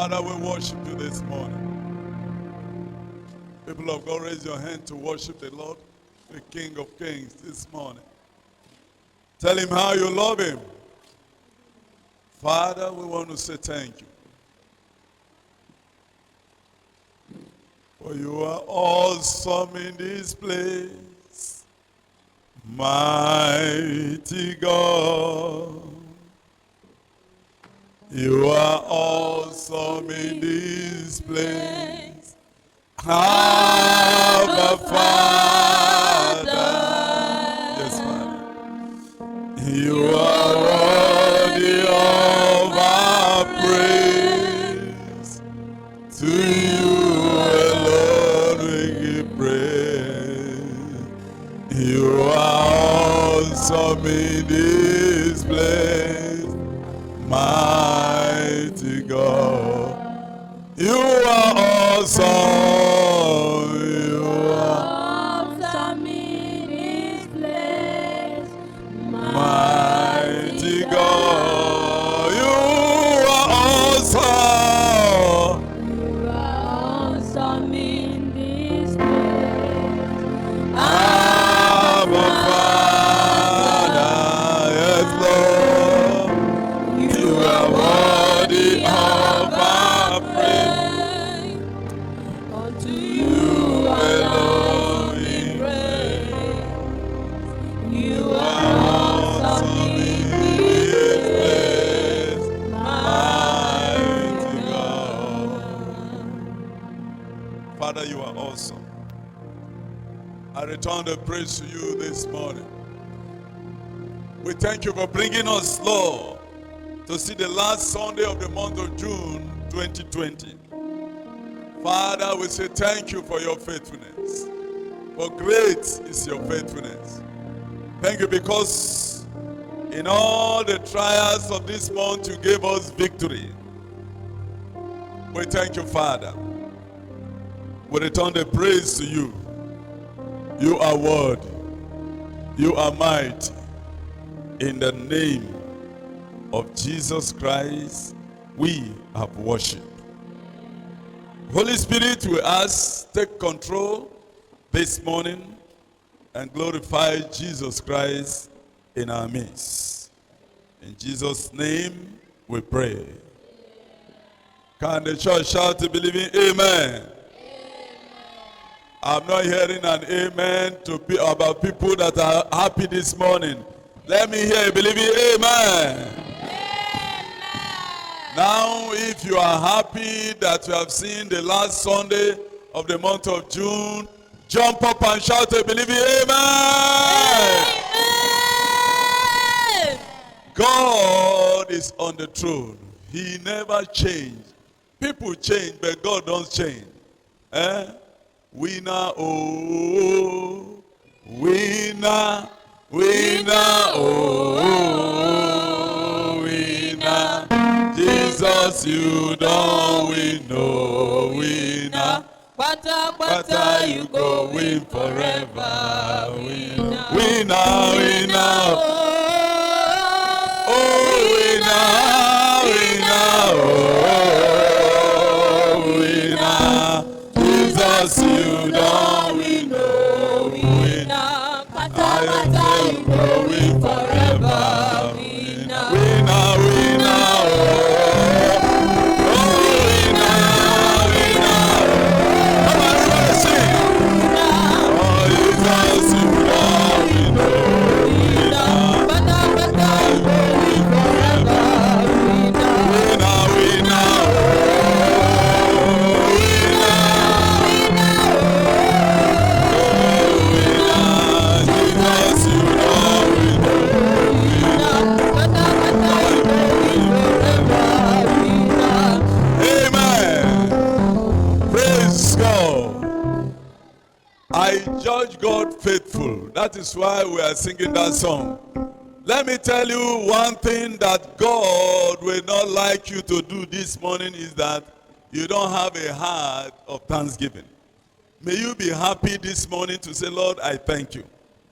Father, we worship you this morning. People of God, raise your hand to worship the Lord, the King of Kings, this morning. Tell him how you love him. Father, we want to say thank you. For you are awesome in this place, mighty God. You are awesome in this place, Abba Father. Yes, Father. You are worthy of our praise. To you alone we give praise. You are awesome in this place, mighty God. You are awesome. You are awesome in this place, mighty God. You are awesome. You are awesome in this place, Abba Father. Yes, Lord. You are worthy of our praise. Unto You you alone we we praise. You are awesome awesome in in this this place, place, mighty mighty God. God. Father, you are awesome. I return the praise to you this morning. We thank you for bringing us, Lord, to see the last Sunday of the month of June 2020. Father, we say thank you for your faithfulness. For great is your faithfulness. Thank you because in all the trials of this month you gave us victory. We thank you, Father. We return the praise to you. You are worthy. You are mighty. In the name of Jesus Christ, we have worshipped. Holy Spirit, we ask, take control this morning and glorify Jesus Christ in our midst. In Jesus' name we pray. Can the church shout to believing amen? I'm not hearing an amen about people that are happy this morning. Let me hear you believing amen. Now, if you are happy that you have seen the last Sunday of the month of June, jump up and shout a believing amen. Amen. God is on the throne. He never changed. People change, but God don't change. Winner, oh, winner, winner, oh, winner. Jesus, you don't win, no winner. Pata, You go win forever. winner. Winner, winner, oh, winner, winner, oh, winner. Jesus, you don't win, no winner. Pata, you go win forever. Winner. Winner, winner, oh, winner, winner. Come on, everybody sing. Oh, Jesus, you don't win, no winner. Pata, you go win forever. Winner. Winner, winner, Jesus, you don't win, no Pata, you go win forever. Winner. Amen. Praise God. I judge God faithful. That is why we are singing that song. Let me tell you one thing that God will not like you to do this morning is that you don't have a heart of thanksgiving. May you be happy this morning to say, Lord, I thank you.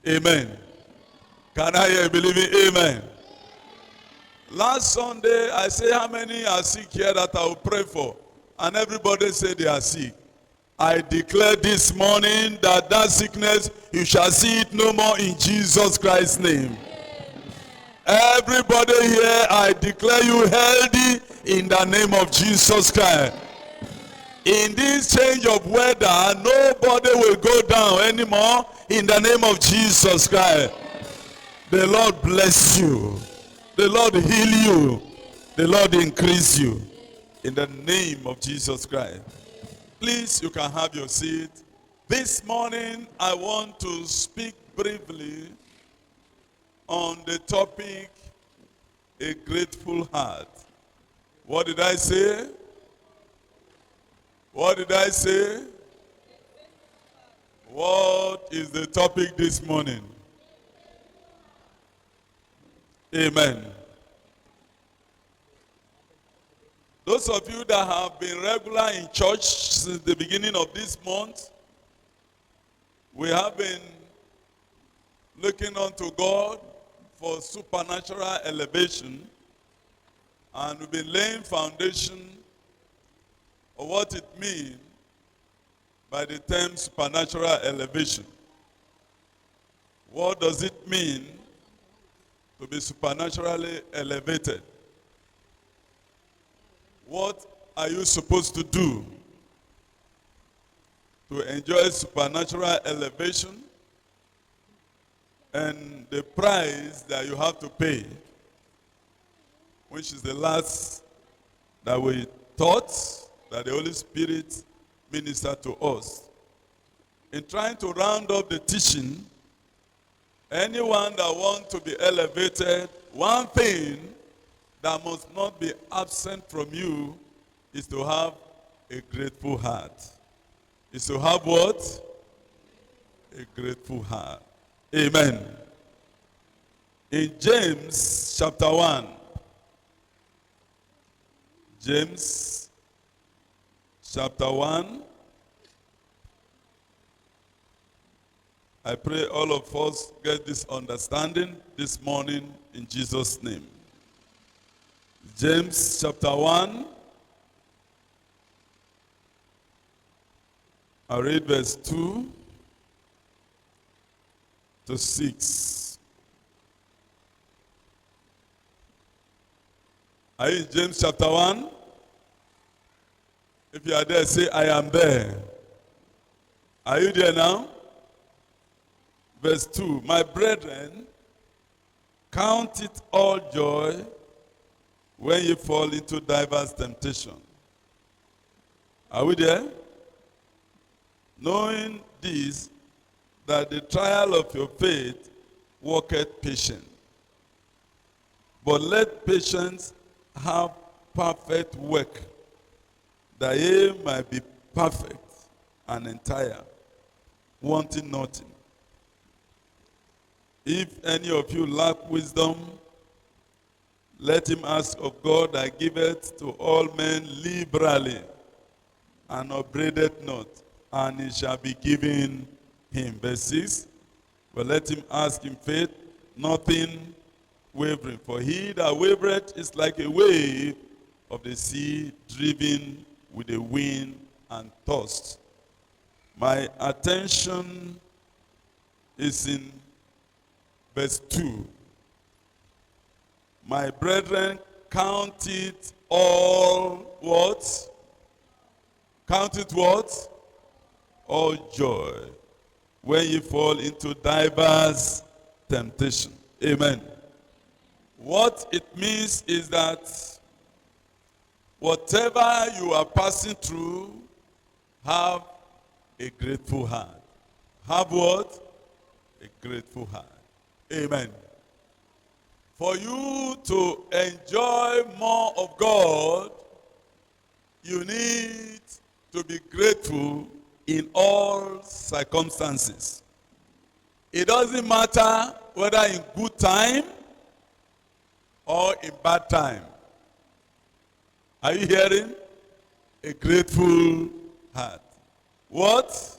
Amen. Can I hear you believing amen? Last Sunday, I say how many are sick here that I will pray for. and everybody say they are sick. I declare this morning that that sickness, you shall see it no more in Jesus Christ's name. Everybody here, I declare you healthy in the name of Jesus Christ. In this change of weather, nobody will go down anymore in the name of Jesus Christ. The Lord bless you. The Lord heal you. The Lord increase you. In the name of Jesus Christ. Please, you can have your seat. This morning, I want to speak briefly on the topic, a grateful heart. What did I say? What did I say? What is the topic this morning? Amen. Those of you that have been regular in church since the beginning of this month, we have been looking unto God for supernatural elevation, and we've been laying foundation of what it means by the term supernatural elevation. What does it mean to be supernaturally elevated? What are you supposed to do to enjoy supernatural elevation, and the price that you have to pay, which is the last that we taught, that the Holy Spirit ministered to us. In trying to round up the teaching, anyone that wants to be elevated, one thing that must not be absent from you is to have a grateful heart. Is to have what? A grateful heart. Amen. In James chapter 1, James chapter 1, I pray all of us get this understanding this morning in Jesus' name. James chapter 1, I read verse 2 to 6. Are you in James chapter 1? If you are there, say, I am there. Are you there now? Verse 2, my brethren, count it all joy when you fall into diverse temptation. Are we there? Knowing this, that the trial of your faith worketh patience. But let patience have perfect work, that ye might be perfect and entire, wanting nothing. If any of you lack wisdom, let him ask of God that giveth to all men liberally, and upbraideth not, and it shall be given him. Verse 6, but let him ask in faith, nothing wavering. For he that wavereth is like a wave of the sea, driven with the wind and tossed. My attention is in verse 2. My brethren, count it all what? Count it what? All joy when you fall into diverse temptation. Amen. What it means is that whatever you are passing through, have a grateful heart. Have what? A grateful heart. Amen. For you to enjoy more of God, you need to be grateful in all circumstances. It doesn't matter whether in good time or in bad time. Are you hearing? A grateful heart. What?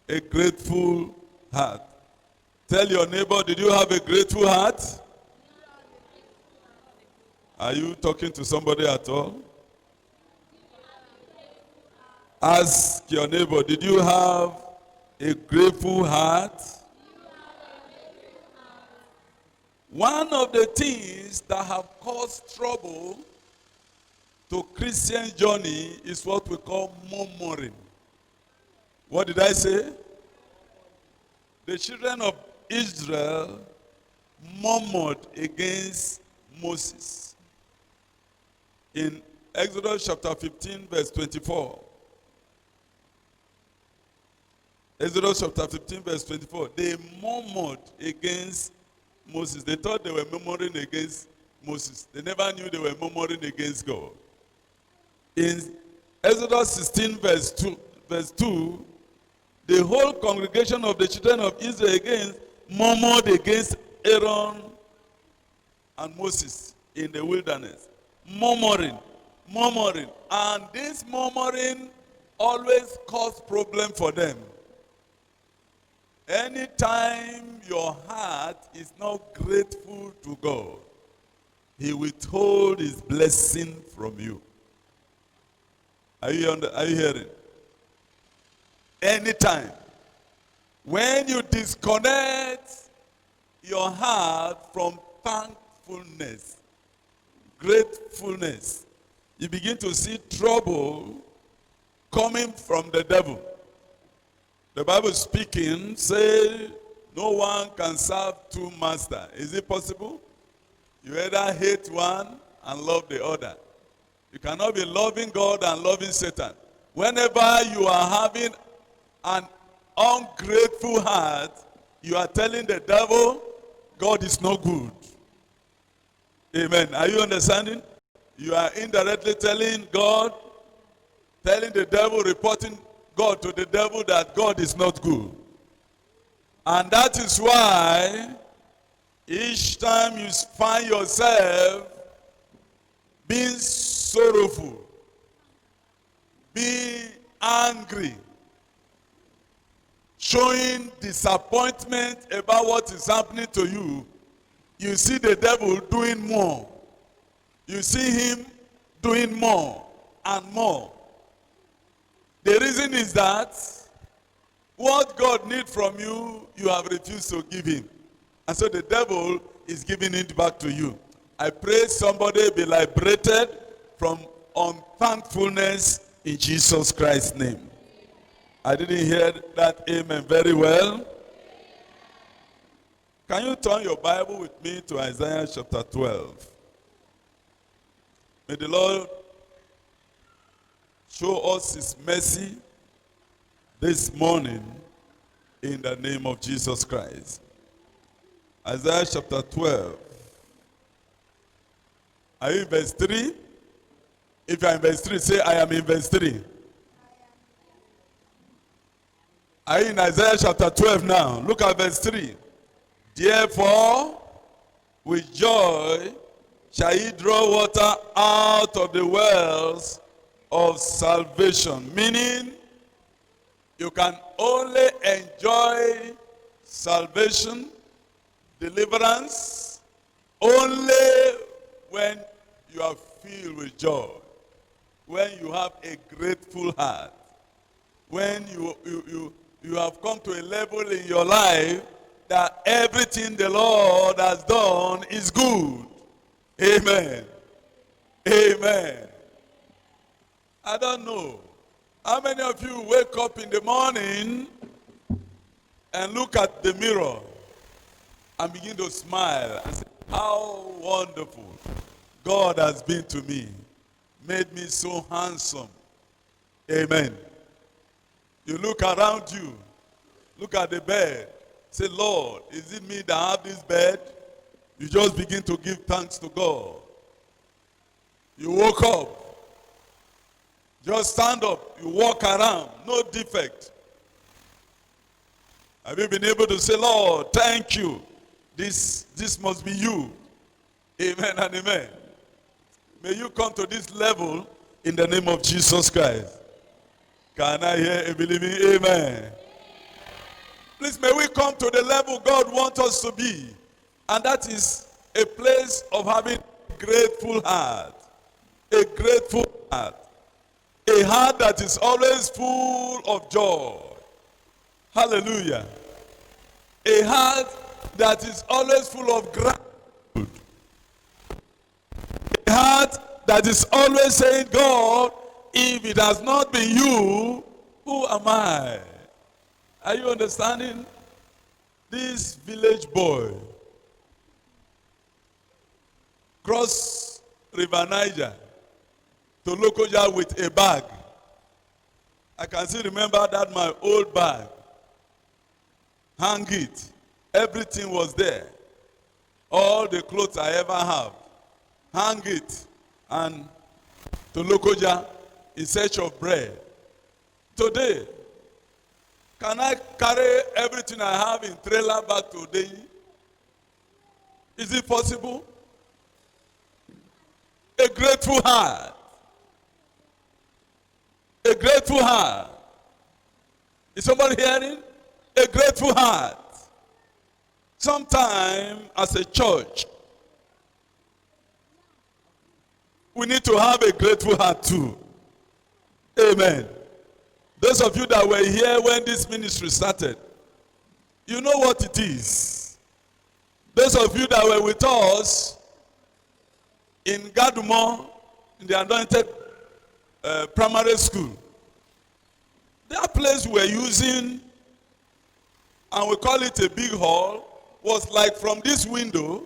A grateful heart. Tell your neighbor, did you have a grateful heart? Are you talking to somebody at all? Ask your neighbor, did you have a grateful heart? One of the things that have caused trouble to Christian journey is what we call murmuring. What did I say? The children of Israel murmured against Moses. In Exodus chapter 15 verse 24. Exodus chapter 15 verse 24. They murmured against Moses. They thought they were murmuring against Moses. They never knew they were murmuring against God. In Exodus 16 verse 2, the whole congregation of the children of Israel again murmured against Aaron and Moses in the wilderness. Murmuring. And this murmuring always caused problem for them. Anytime your heart is not grateful to God, He withhold His blessing from you. Are you hearing? Anytime. When you disconnect your heart from thankfulness, gratefulness, you begin to see trouble coming from the devil. The Bible speaking says no one can serve two masters. Is it possible? You either hate one and love the other. You cannot be loving God and loving Satan. Whenever you are having an ungrateful heart, you are telling the devil, God is no good. Amen. Are you understanding? You are indirectly telling God, telling the devil, reporting God to the devil that God is not good. And that is why each time you find yourself being sorrowful, being angry, showing disappointment about what is happening to you, you see the devil doing more. You see him doing more and more. The reason is that what God needs from you, you have refused to give him. And so the devil is giving it back to you. I pray somebody be liberated from unthankfulness in Jesus Christ's name. I didn't hear that amen very well. Can you turn your Bible with me to Isaiah chapter 12? May the Lord show us his mercy this morning in the name of Jesus Christ. Isaiah chapter 12. Are you in verse 3? If you are in verse 3, say, I am in verse 3. Are you in Isaiah chapter 12 now? Look at verse 3. Therefore, with joy shall ye draw water out of the wells of salvation. Meaning, you can only enjoy salvation, deliverance, only when you are filled with joy, when you have a grateful heart, when you have come to a level in your life that everything the Lord has done is good. Amen. Amen. I don't know. How many of you wake up in the morning and look at the mirror and begin to smile and say, how wonderful God has been to me, made me so handsome. Amen. You look around you, look at the bed, say, Lord, is it me that have this bed? You just begin to give thanks to God. You woke up, just stand up, you walk around, no defect. Have you been able to say, Lord, thank you. This must be you. Amen and amen. May you come to this level in the name of Jesus Christ. Can I hear a believing amen? Please, may we come to the level God wants us to be. And that is a place of having a grateful heart. A grateful heart. A heart that is always full of joy. Hallelujah. A heart that is always full of gratitude. A heart that is always saying, God, if it has not been you, who am I? Are you understanding? This village boy crossed River Niger to Lokoja with a bag. I can still remember that my old bag. Hang it. Everything was there. All the clothes I ever have. Hang it. And to Lokoja in search of bread. Today, can I carry everything I have in trailer back today? Is it possible? A grateful heart. A grateful heart. Is somebody hearing? A grateful heart. Sometime as a church, we need to have a grateful heart too. Amen. Those of you that were here when this ministry started, you know what it is. Those of you that were with us in Gadumo, in the anointed primary school, that place we were using, and we call it a big hall, was like from this window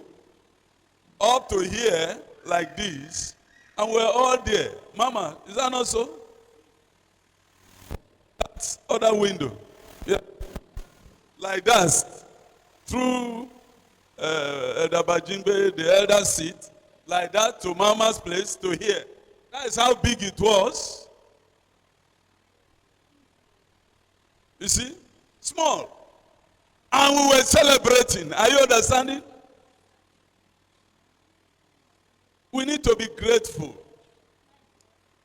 up to here, like this, and we're all there. Mama, is that not so? That other window. Yeah. Like that. Through Edabajimbe, the elder seat, like that to Mama's place to here. That is how big it was. You see? Small. And we were celebrating. Are you understanding? We need to be grateful.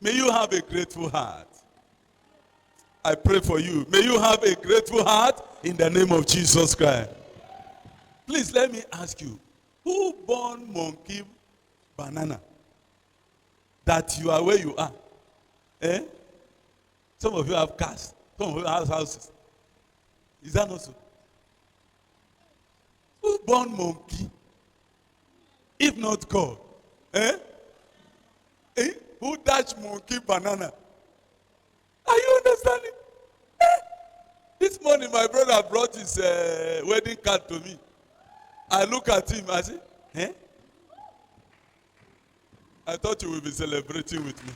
May you have a grateful heart. I pray for you. May you have a grateful heart in the name of Jesus Christ. Please let me ask you, who born monkey banana that you are where you are? Eh? Some of you have cars. Some of you have houses. Is that not so? Who born monkey? If not God. Eh? Eh? Who touch monkey banana? Are you understanding? Eh? This morning my brother brought his wedding card to me. I look at him, I say, eh? I thought you would be celebrating with me.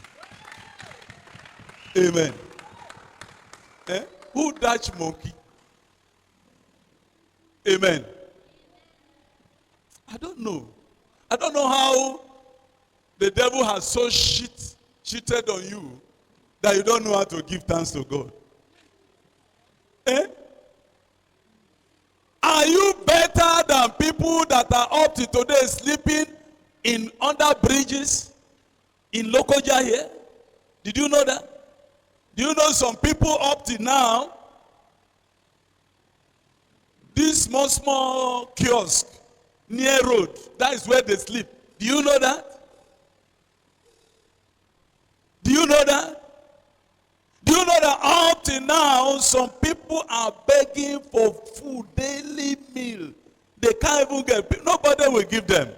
Amen. Eh? Who touch monkey? Amen. I don't know. I don't know how the devil has so cheated on you that you don't know how to give thanks to God. Eh? Are you better than people that are up to today sleeping in under bridges in Lokoja here? Did you know that? Do you know some people up to now, this small kiosk near road, that is where they sleep. Do you know that? Do you know that? Do you know that up till now, some people are begging for food, daily meal. They can't even get, nobody will give them.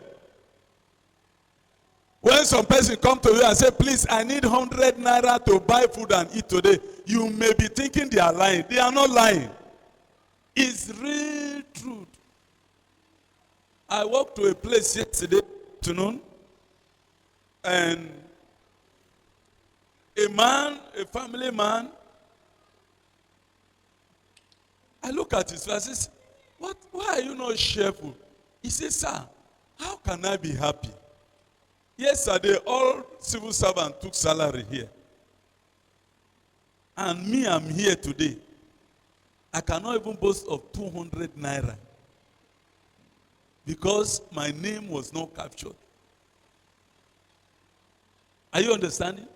When some person come to you and say, please, I need 100 naira to buy food and eat today, you may be thinking they are lying. They are not lying. It's real truth. I walked to a place yesterday afternoon, and a man, a family man, I look at his face, I say, why are you not cheerful? He says, sir, how can I be happy? Yesterday, all civil servants took salary here. And me, I'm here today. I cannot even boast of 200 naira. Because my name was not captured. Are you understanding?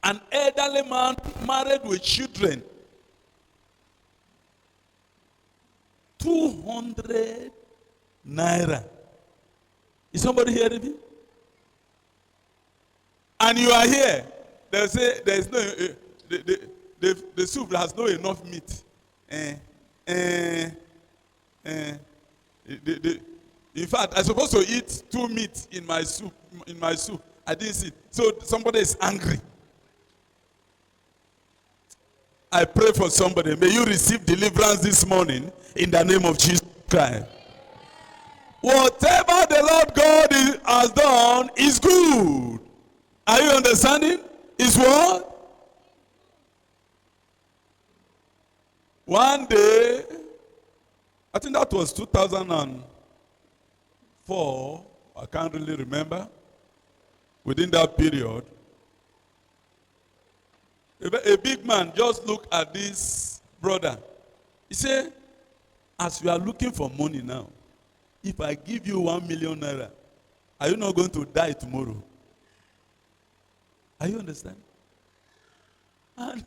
An elderly man married with children. 200 naira. Is somebody hearing me? and you are here, they'll say there's no, the soup has not enough meat. In fact, I'm supposed to eat 2 meat in my soup. I didn't see. So somebody is angry. I pray for somebody. May you receive deliverance this morning in the name of Jesus Christ. Whatever the Lord God has done is good. Are you understanding? Is what? One day, I think that was 2004, I can't really remember. Within that period, a big man just looked at this brother. He said, as you are looking for money now, if I give you 1 million naira, are you not going to die tomorrow? Are you understand? And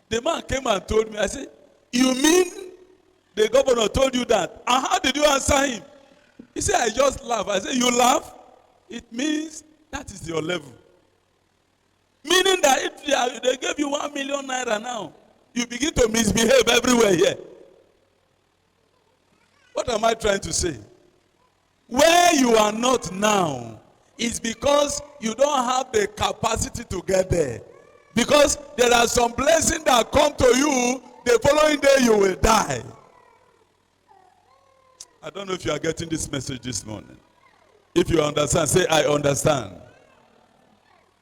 the man came and told me, I said, you mean the governor told you that? And how did you answer him? He said, I just laugh. I said, you laugh? It means that is your level. Meaning that if they gave you 1 million naira now, you begin to misbehave everywhere here. What am I trying to say? Where you are not now is because you don't have the capacity to get there. Because there are some blessings that come to you, the following day you will die. I don't know if you are getting this message this morning. If you understand, say, I understand.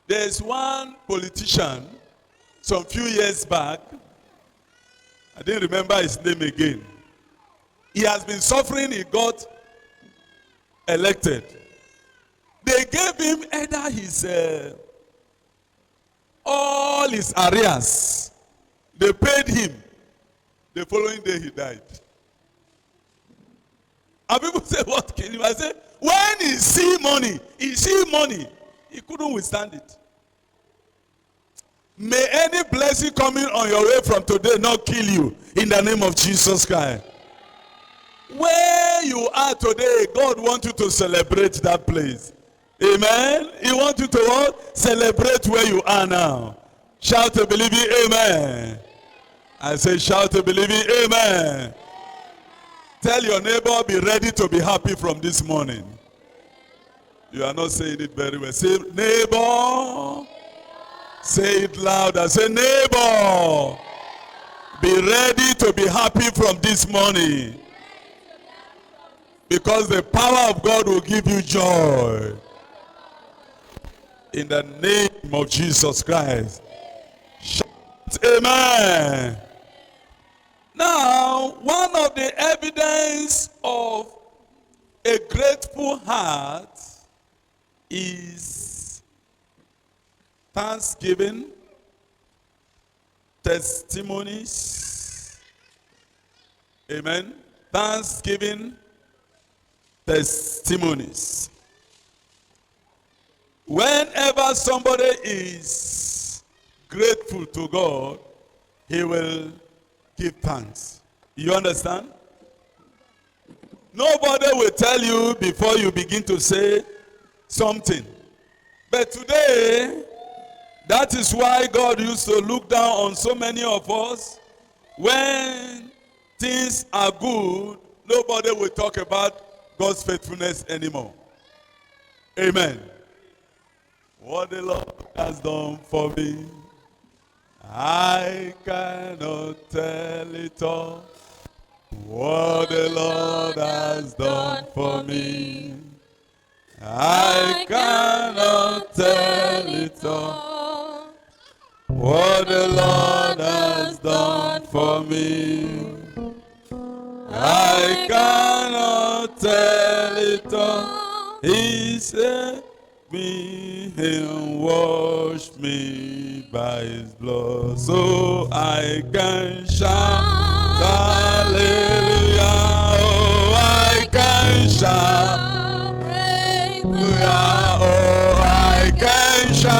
There's one politician, some few years back, I didn't remember his name again. He has been suffering, he got elected. They gave him either his, all his arrears. They paid him. The following day he died. And people say, what killed him? I say, when he see money, he couldn't withstand it. May any blessing coming on your way from today not kill you in the name of Jesus Christ. Where you are today, God wants you to celebrate that place. Amen. He wants you to what? Celebrate where you are now. Shout to believe it, amen. I say shout to believe it, amen. Tell your neighbor, be ready to be happy from this morning. You are not saying it very well. Say, neighbor. Say it louder. Say, neighbor. Be ready to be happy from this morning. Because the power of God will give you joy. In the name of Jesus Christ. Shout, amen. Now, one of the evidence of a grateful heart is thanksgiving, testimonies. Amen. Thanksgiving, testimonies. Whenever somebody is grateful to God, he will give thanks. You understand? Nobody will tell you before you begin to say something. But today, that is why God used to look down on so many of us. When things are good, nobody will talk about God's faithfulness anymore. Amen. What the Lord has done for me, I cannot tell it all. What the Lord has done for me, I cannot tell it all. What the Lord has done for me, I cannot tell it all. He saved me and washed me by his blood, so I can shout hallelujah. Oh, I can shout hallelujah. Oh, I can shout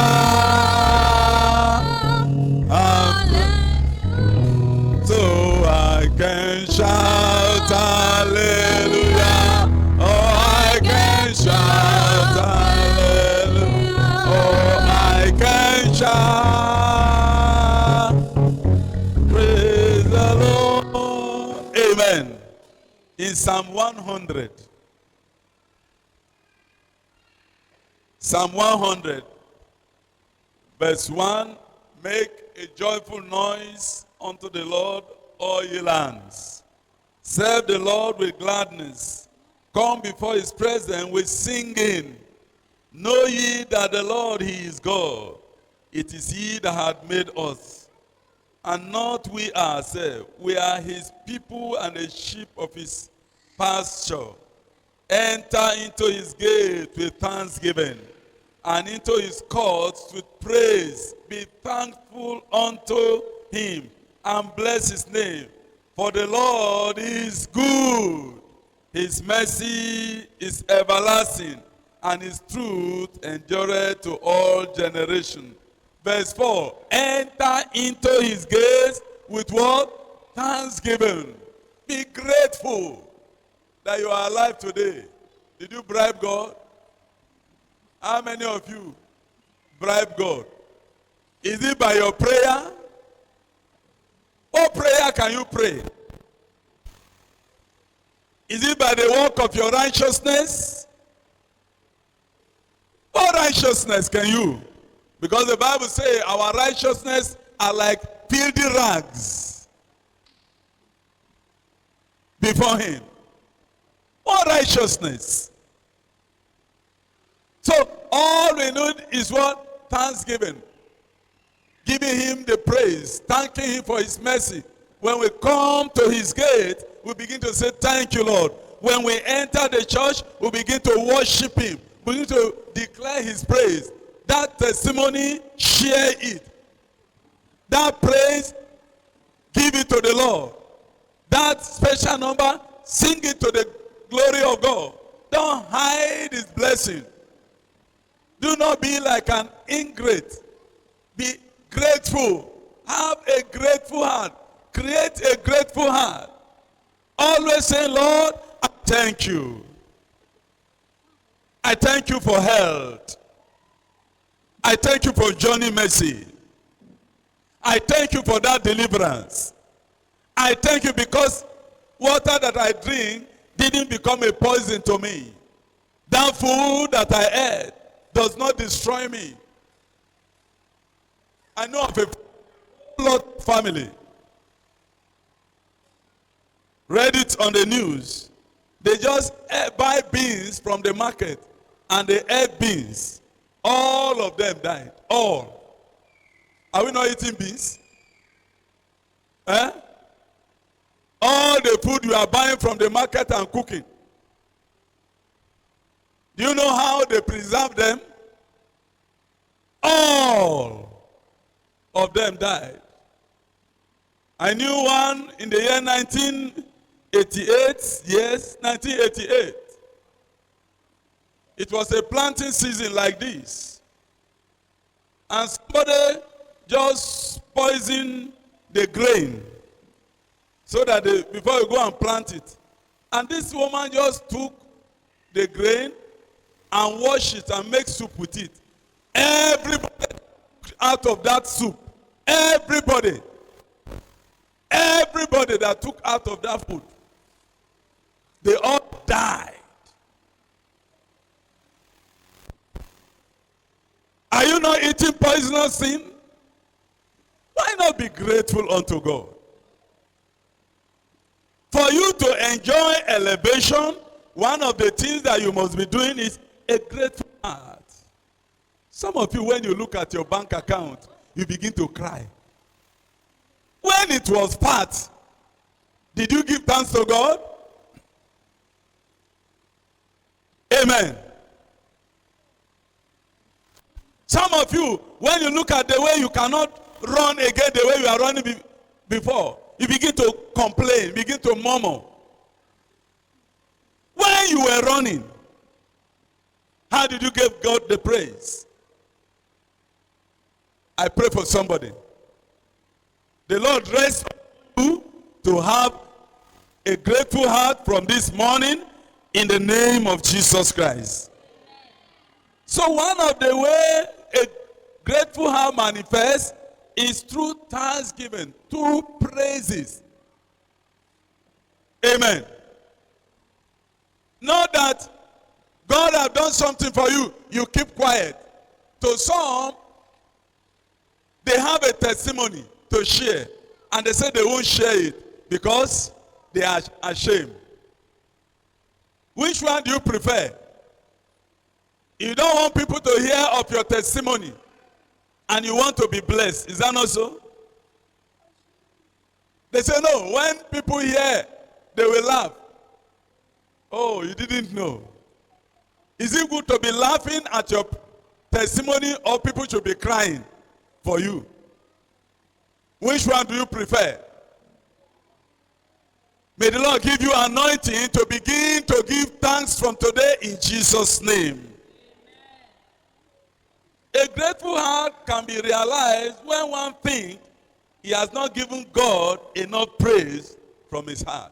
hallelujah. So I can shout hallelujah. Oh, I can shout hallelujah. Oh, I in Psalm 100. Psalm 100, verse 1, make a joyful noise unto the Lord, all ye lands. Serve the Lord with gladness. Come before his presence with singing. Know ye that the Lord, he is God. It is he that hath made us, and not we ourselves. We are his people and the sheep of his pasture. Enter into his gate with thanksgiving, and into his courts with praise. Be thankful unto him, and bless his name. For the Lord is good. His mercy is everlasting, and his truth endureth to all generations. Verse 4, enter into his gates with what? Thanksgiving. Be grateful that you are alive today. Did you bribe God? How many of you bribe God? Is it by your prayer? What prayer can you pray? Is it by the work of your righteousness? What righteousness can you? Because the Bible says our righteousness are like filthy rags before him. What righteousness? So all we need is what? Thanksgiving. Giving him the praise. Thanking him for his mercy. When we come to his gate, we begin to say, thank you, Lord. When we enter the church, we begin to worship him. We begin to declare his praise. That testimony, share it. That praise, give it to the Lord. That special number, sing it to the glory of God. Don't hide his blessing. Do not be like an ingrate. Be grateful. Have a grateful heart. Create a grateful heart. Always say, Lord, I thank you. I thank you for health. I thank you for journey mercy. I thank you for that deliverance. I thank you because water that I drink didn't become a poison to me. That food that I ate does not destroy me. I know of a lot family. Read it on the news. They just buy beans from the market and they ate beans. All of them died. All. Are we not eating beans? Eh? All the food you are buying from the market and cooking. Do you know how they preserve them? All of them died. I knew one in the year 1988. Yes, 1988. It was a planting season like this. And somebody just poisoned the grain so that before you go and plant it. And this woman just took the grain and washed it and make soup with it. Everybody out of that soup. Everybody that took out of that food, they all died. Are you not eating poisonous thing? Why not be grateful unto God? For you to enjoy elevation, one of the things that you must be doing is a grateful heart. Some of you, when you look at your bank account, you begin to cry. When it was fat, did you give thanks to God? Amen. Some of you, when you look at the way you cannot run again the way you are running before, you begin to complain, begin to murmur. When you were running, how did you give God the praise? I pray for somebody. The Lord rest you to have a grateful heart from this morning in the name of Jesus Christ. So one of the way a grateful heart manifests is through thanksgiving, through praises. Amen. Not that God have done something for you, you keep quiet. To some, they have a testimony to share, and they say they won't share it because they are ashamed. Which one do you prefer? You don't want people to hear of your testimony, and you want to be blessed. Is that not so? They say no, when people hear, they will laugh. Oh, you didn't know. Is it good to be laughing at your testimony, or people should be crying for you? Which one do you prefer? May the Lord give you anointing to begin to give thanks from today in Jesus' name. A grateful heart can be realized when one thinks he has not given God enough praise from his heart.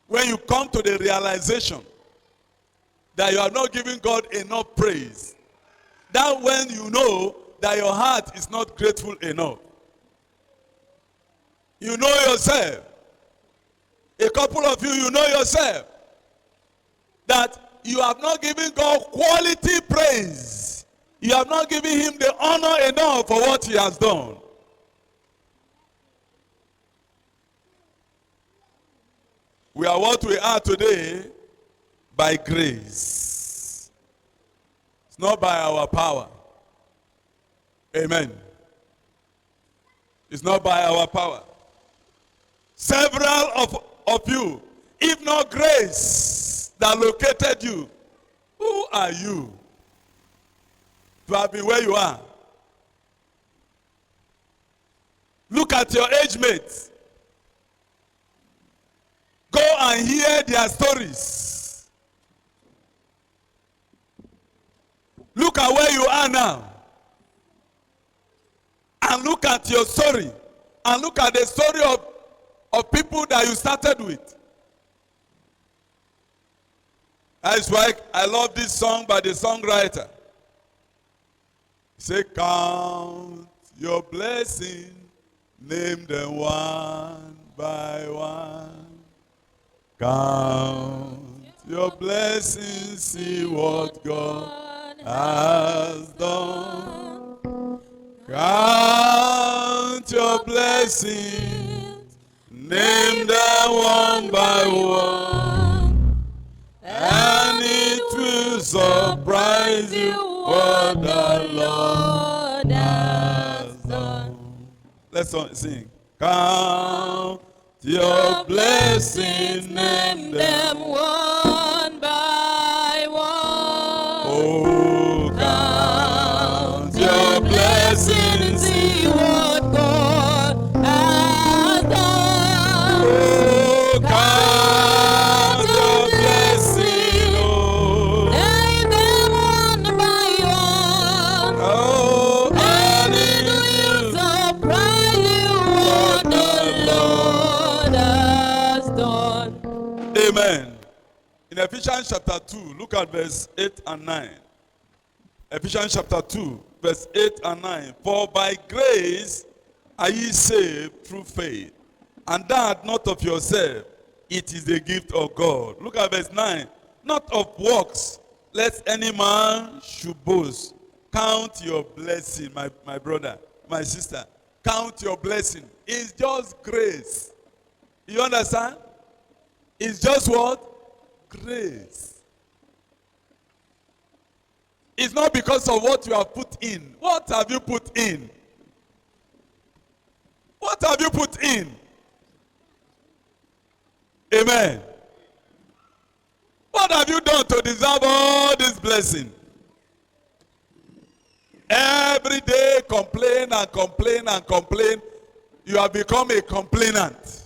When you come to the realization that you are not giving God enough praise, that when you know that your heart is not grateful enough. You know yourself. A couple of you know yourself that you have not given God quality praise. You have not given him the honor enough for what he has done. We are what we are today by grace. It's not by our power. Amen. It's not by our power. Several of you, if not grace that located you, who are you to have been where you are? Look at your age mates. Go and hear their stories. Look at where you are now. And look at your story. And look at the story of people that you started with. That's why I love this song by the songwriter. Say, count your blessing, name them one by one. Count your blessings, see what God has done. Count your blessings, name them one by one, and it will surprise you what the Lord has done. Let's sing. Count your blessings, name them one by one. Oh, count your blessings, See what God has done. oh, count your blessings, oh, Name them one by one. oh, And and it it will will surprise you what the Lord has done. Amen. In Ephesians chapter 2, look at verse 8 and 9. Ephesians chapter 2, verse 8 and 9. For by grace are ye saved through faith, and that not of yourself, it is the gift of God. Look at verse 9. Not of works, lest any man should boast. Count your blessing, my brother, my sister. Count your blessing. It's just grace. You understand? It's just what? Grace. It's not because of what you have put in. What have you put in? What have you put in? Amen. What have you done to deserve all this blessing? Every day complain and complain and complain. You have become a complainant.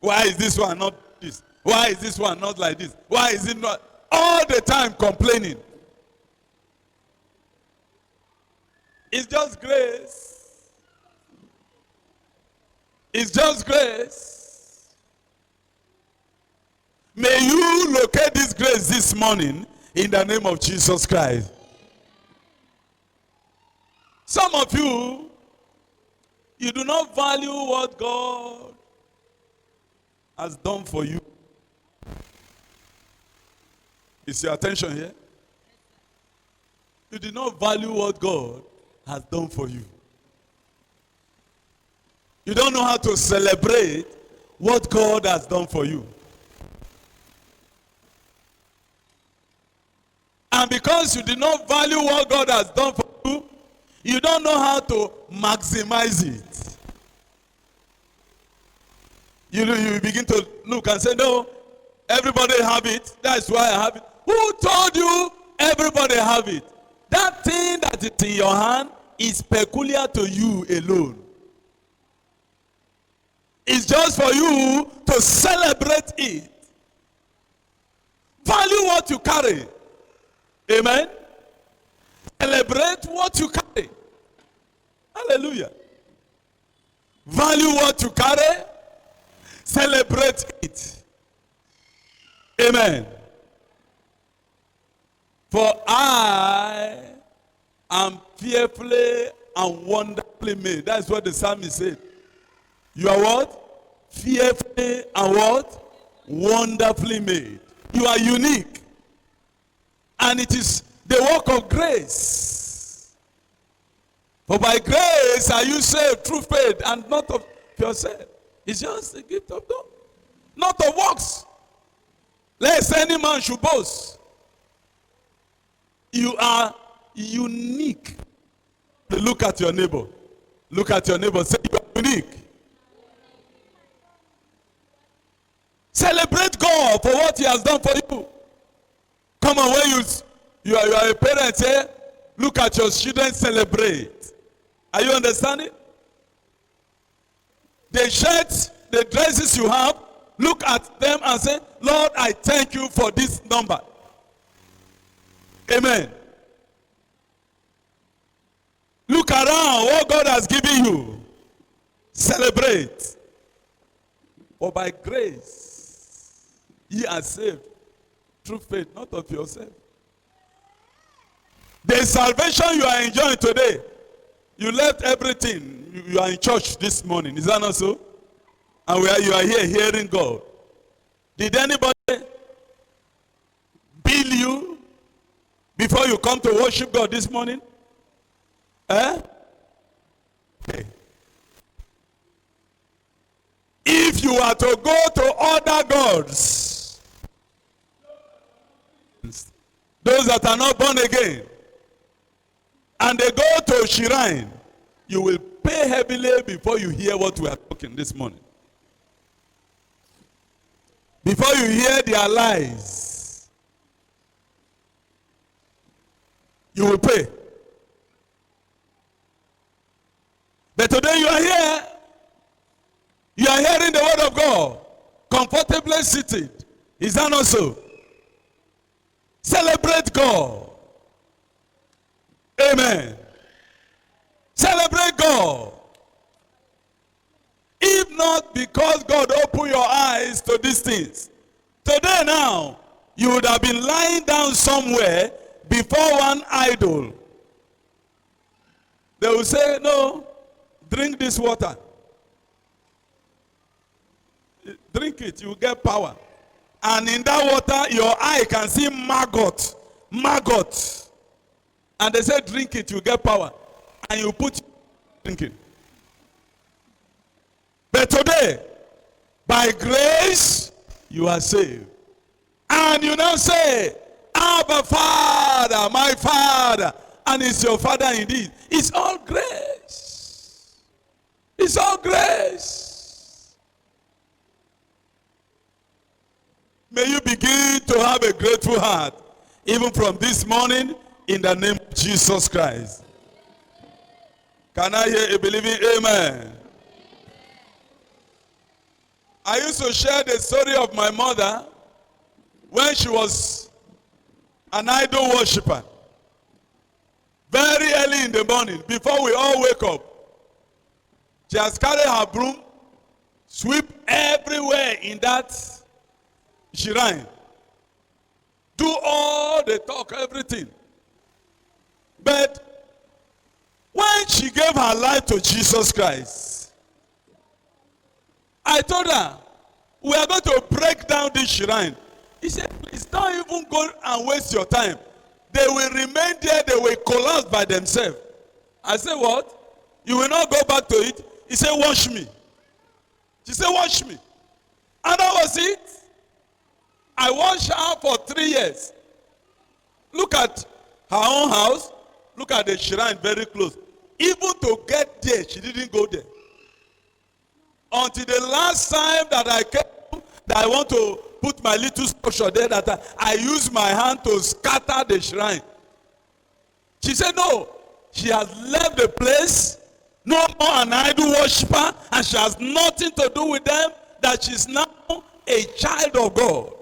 Why is this one not this? Why is this one not like this? Why is it not? All the time complaining. It's just grace. It's just grace. May you locate this grace this morning in the name of Jesus Christ. Some of you do not value what God has done for you. Is your attention here? You did not value what God has done for you. You don't know how to celebrate what God has done for you. And because you did not value what God has done for you, you don't know how to maximize it. You begin to look and say, no, everybody have it. That's why I have it. Who told you everybody have it? That thing that is in your hand is peculiar to you alone. It's just for you to celebrate it. Value what you carry. Amen. Celebrate what you carry. Hallelujah. Value what you carry. Celebrate it. Amen. For I am fearfully and wonderfully made. That's what the psalmist said. You are what? Fearfully and what? Wonderfully made. You are unique. And it is the work of grace. For by grace are you saved through faith and not of yourself. It's just a gift of God. Not of works. Lest any man should boast. You are unique. Look at your neighbor. Look at your neighbor. Say you are unique. Celebrate God for what he has done for you. Come on, when you are a parent here, look at your children, celebrate. Are you understanding? The shirts, the dresses you have, look at them and say, Lord, I thank you for this number. Amen. Look around what God has given you. Celebrate. For by grace, ye are saved through faith, not of yourself. The salvation you are enjoying today, you left everything. You are in church this morning. Is that not so? And you are here hearing God. Did anybody bill you before you come to worship God this morning? Eh? Okay. If you are to go to other gods, those that are not born again, and they go to shrine, you will pay heavily before you hear what we are talking this morning. Before you hear their lies, you will pay. But today you are here, you are hearing the word of God, comfortably seated. Is that not so? Celebrate God. Amen. Celebrate God. If not because God opened your eyes to these things, today now, you would have been lying down somewhere before one idol. They will say, no, drink this water. Drink it, you will get power. And in that water, your eye can see maggot. Maggot. And they say, drink it, you get power. And you put drinking. But today, by grace, you are saved. And you now say, Abba, Father, my Father. And it's your Father indeed. It's all grace. It's all grace. May you begin to have a grateful heart, even from this morning, in the name of Jesus Christ. Can I hear a believing amen? I used to share the story of my mother when she was an idol worshiper. Very early in the morning, before we all wake up, she has carried her broom, sweep everywhere in that shrine. Do all the talk, everything. But when she gave her life to Jesus Christ, I told her, we are going to break down this shrine. He said, please don't even go and waste your time. They will remain there, they will collapse by themselves. I said, what? You will not go back to it? He said, wash me. She said, wash me. And that was it. I washed her for 3 years. Look at her own house. Look at the shrine very close. Even to get there, she didn't go there. Until the last time that I came, that I want to put my little structure there, that I use my hand to scatter the shrine. She said, no. She has left the place. No more an idol worshiper. And she has nothing to do with them. That she's now a child of God.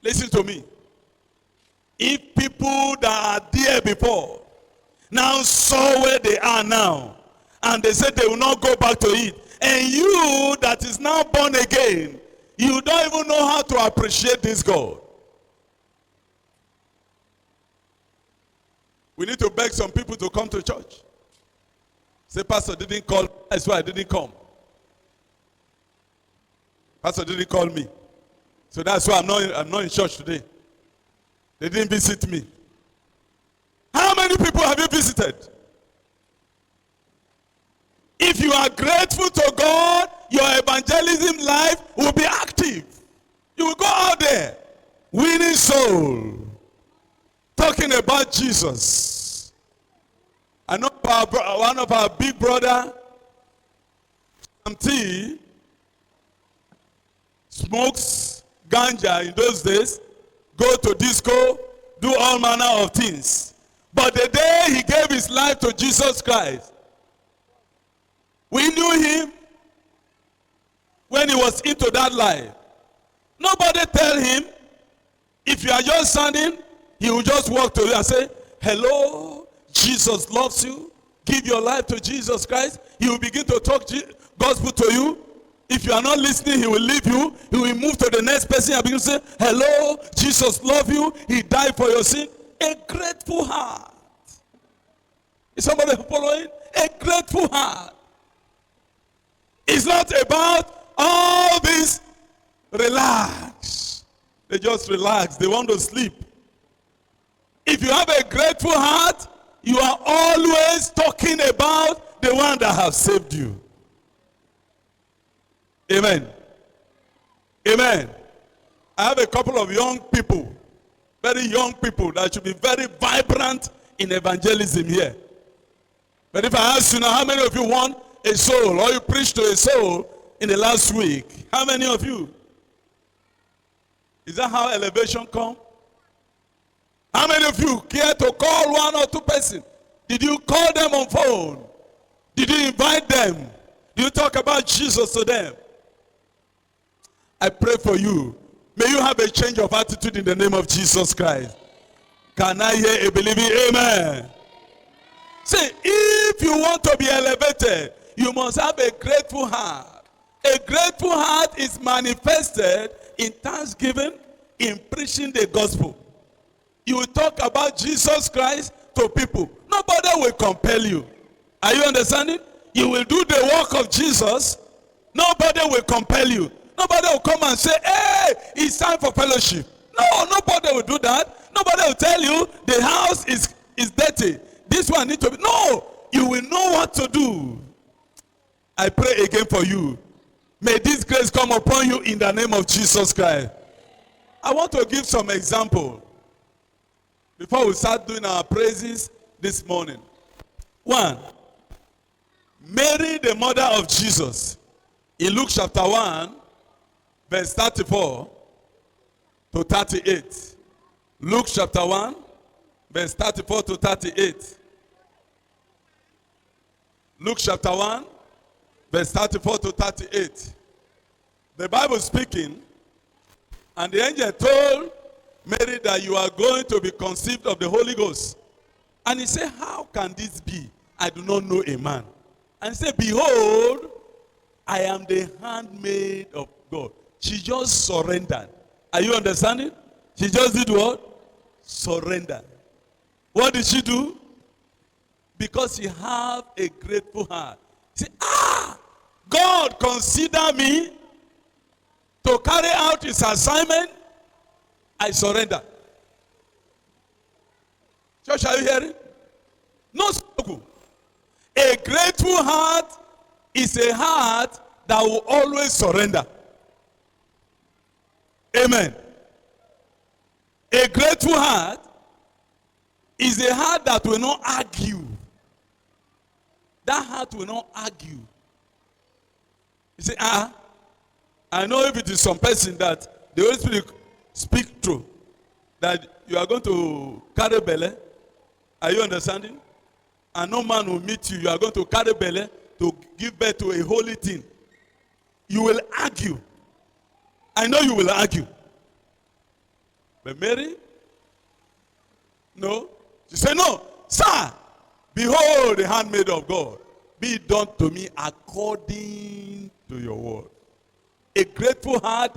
Listen to me. If people that are there before now saw where they are now, and they said they will not go back to it, and you that is now born again, you don't even know how to appreciate this God. We need to beg some people to come to church. Say, Pastor didn't call me, that's why I didn't come. Pastor didn't call me. So that's why I'm not in church today. They didn't visit me. How many people have you visited? If you are grateful to God, your evangelism life will be active. You will go out there, winning soul, talking about Jesus. I know one of our big brother, T, smokes ganja in those days, go to disco, do all manner of things. But the day he gave his life to Jesus Christ, we knew him when he was into that life. Nobody tell him, if you are just standing, he will just walk to you and say, hello, Jesus loves you. Give your life to Jesus Christ. He will begin to talk gospel to you. If you are not listening, he will leave you. He will move to the next person and begin to say, hello, Jesus loves you. He died for your sin. A grateful heart. Is somebody following? A grateful heart. It's not about all this relax. They just relax. They want to sleep. If you have a grateful heart, you are always talking about the one that has saved you. Amen. Amen. I have a couple of young people, very young people that should be very vibrant in evangelism here. But if I ask you now, how many of you want a soul, or you preached to a soul in the last week? How many of you? Is that how elevation comes? How many of you care to call one or two persons? Did you call them on phone? Did you invite them? Did you talk about Jesus to them? I pray for you. May you have a change of attitude in the name of Jesus Christ. Can I hear a believing amen? Say, if you want to be elevated, you must have a grateful heart. A grateful heart is manifested in thanksgiving, in preaching the gospel. You will talk about Jesus Christ to people. Nobody will compel you. Are you understanding? You will do the work of Jesus. Nobody will compel you. Nobody will come and say, hey, it's time for fellowship. No, nobody will do that. Nobody will tell you the house is dirty. This one needs to be. No, you will know what to do. I pray again for you. May this grace come upon you in the name of Jesus Christ. I want to give some example before we start doing our praises this morning. One, Mary, the mother of Jesus, in Luke chapter 1, verse 34 to 38. Luke chapter 1, verse 34 to 38. Luke chapter 1, verse 34 to 38. The Bible speaking, and the angel told Mary that you are going to be conceived of the Holy Ghost. And he said, how can this be? I do not know a man. And he said, behold, I am the handmaid of God. She just surrendered. Are you understanding? She just did what? Surrender. What did she do? Because she have a grateful heart. Say, God consider me to carry out his assignment, I surrender. Church, are you hearing? No struggle. A grateful heart is a heart that will always surrender. Amen. A grateful heart is a heart that will not argue. That heart will not argue. You say, I know if it is some person that the Holy Spirit speak through, that you are going to carry belly. Are you understanding? And no man will meet you. You are going to carry belly to give birth to a holy thing. You will argue. I know you will argue. But Mary, no. She said, no, sir, behold the handmaid of God. Be it done to me according to your word. A grateful heart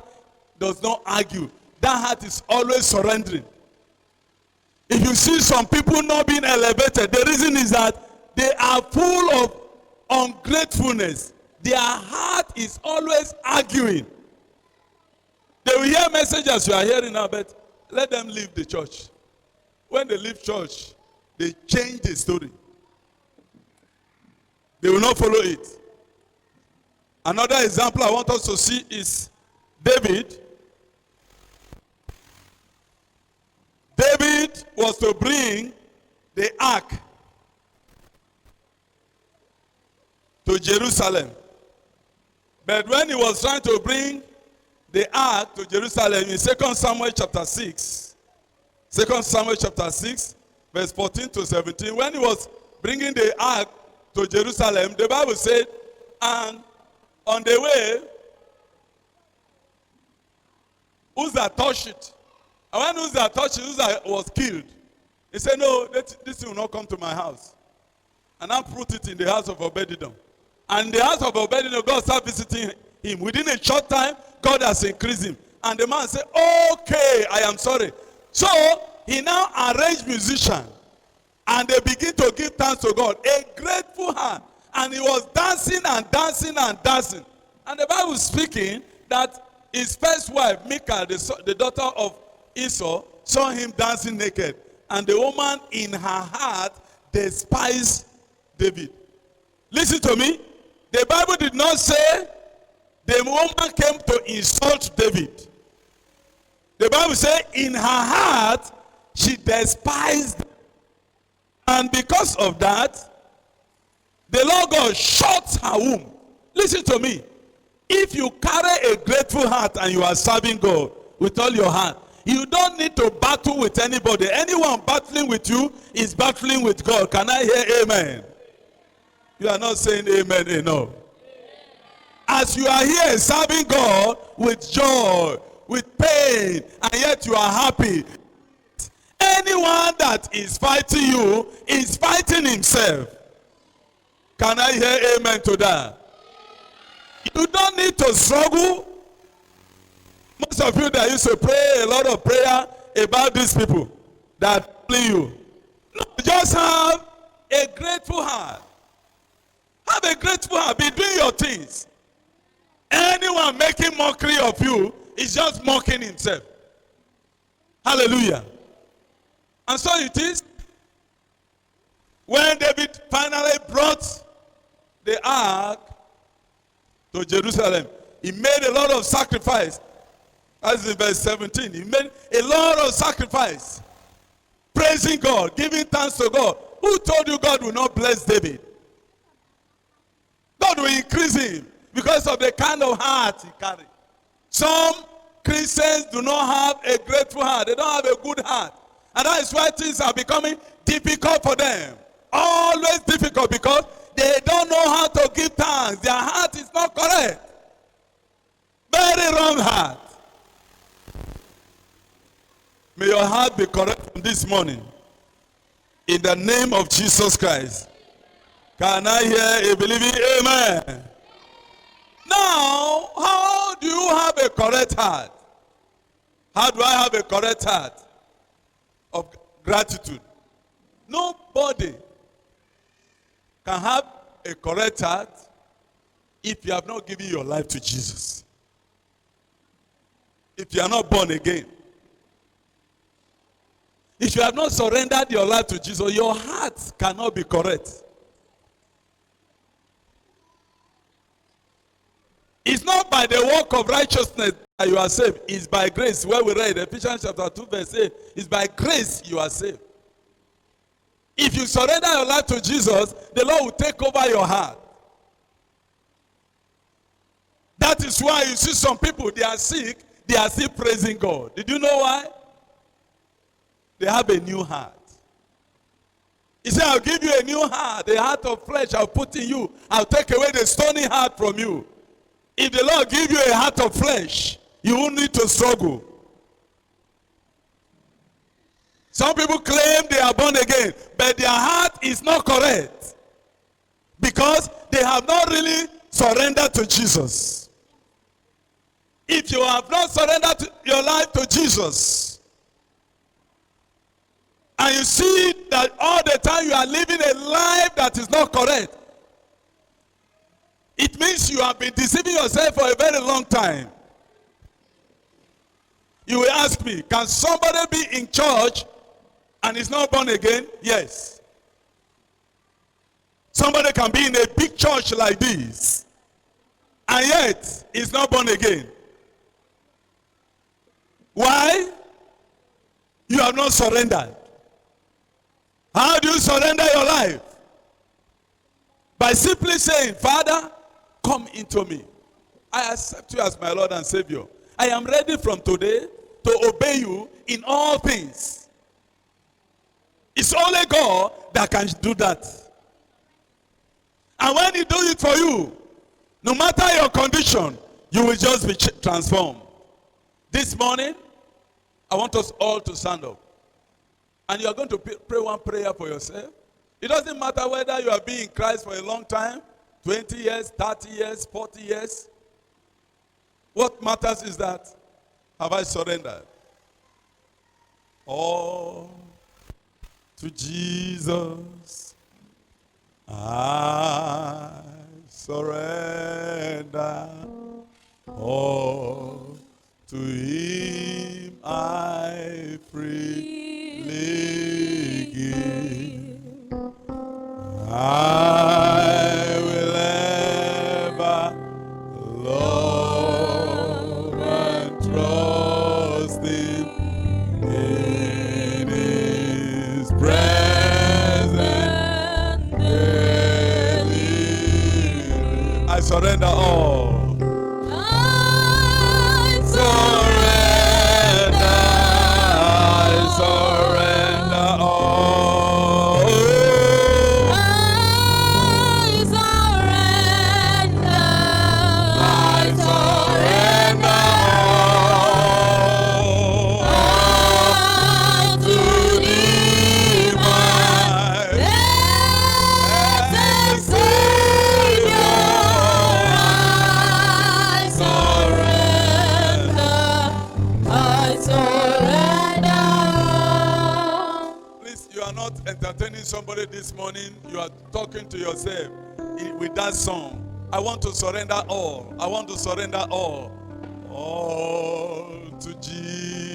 does not argue. That heart is always surrendering. If you see some people not being elevated, the reason is that they are full of ungratefulness. Their heart is always arguing. They will hear messages you are hearing now, but let them leave the church. When they leave church, they change the story. They will not follow it. Another example I want us to see is David. David was to bring the ark to Jerusalem. But when he was trying to bring the ark to Jerusalem in 2 Samuel chapter 6, 2 Samuel chapter 6, verse 14 to 17, when he was bringing the ark to Jerusalem, the Bible said, and on the way, Uzzah touched it. And when Uzzah touched it, Uzzah was killed. He said, no, this thing will not come to my house. And I put it in the house of Obed-Edom. And in the house of Obed-Edom, God started visiting him. Within a short time, God has increased him. And the man said, okay, I am sorry. So, he now arranged musicians. And they begin to give thanks to God. A grateful heart. And he was dancing and dancing and dancing. And the Bible is speaking that his first wife, Michal, the daughter of Esau, saw him dancing naked. And the woman in her heart despised David. Listen to me. The Bible did not say the woman came to insult David. The Bible said in her heart she despised. And because of that, the Lord God shut her womb. Listen to me. If you carry a grateful heart and you are serving God with all your heart, you don't need to battle with anybody. Anyone battling with you is battling with God. Can I hear amen? You are not saying amen enough. As you are here serving God with joy, with pain, and yet you are happy, anyone that is fighting you is fighting himself. Can I hear amen to that? You don't need to struggle. Most of you that used to pray a lot of prayer about these people that play you. No, just have a grateful heart. Have a grateful heart. Be doing your things. Anyone making mockery of you is just mocking himself. Hallelujah. And so it is. When David finally brought the ark to Jerusalem, he made a lot of sacrifice. That's in verse 17. He made a lot of sacrifice. Praising God, giving thanks to God. Who told you God will not bless David? God will increase him because of the kind of heart he carried. Some Christians do not have a grateful heart. They don't have a good heart. And that is why things are becoming difficult for them. Always difficult because they don't know how to give thanks. Their heart is not correct. Very wrong heart. May your heart be correct from this morning. In the name of Jesus Christ. Can I hear a believing amen? Now, how do you have a correct heart? How do I have a correct heart of gratitude? Nobody can have a correct heart if you have not given your life to Jesus, if you are not born again, if you have not surrendered your life to Jesus, your heart cannot be correct. It's not by the work of righteousness that you are saved. It's by grace. Where we read Ephesians chapter 2 verse 8. It's by grace you are saved. If you surrender your life to Jesus, the Lord will take over your heart. That is why you see some people, they are sick, they are still praising God. Did you know why? They have a new heart. He said, I'll give you a new heart, a heart of flesh I'll put in you. I'll take away the stony heart from you. If the Lord give you a heart of flesh, you won't need to struggle. Some people claim they are born again, but their heart is not correct because they have not really surrendered to Jesus. If you have not surrendered your life to Jesus, and you see that all the time you are living a life that is not correct, it means you have been deceiving yourself for a very long time. You will ask me, can somebody be in church and is not born again? Yes. Somebody can be in a big church like this and yet is not born again. Why? You have not surrendered. How do you surrender your life? By simply saying, Father, come into me. I accept you as my Lord and Savior. I am ready from today to obey you in all things. It's only God that can do that. And when he does it for you, no matter your condition, you will just be transformed. This morning, I want us all to stand up. And you are going to pray one prayer for yourself. It doesn't matter whether you have been in Christ for a long time, 20 years, 30 years, 40 years. What matters is that, have I surrendered? All to Jesus I surrender. All to him I freely give. I will ever love and trust him in his presence daily. I surrender all. Entertaining somebody this morning, you are talking to yourself with that song. I want to surrender all. I want to surrender all. All to Jesus.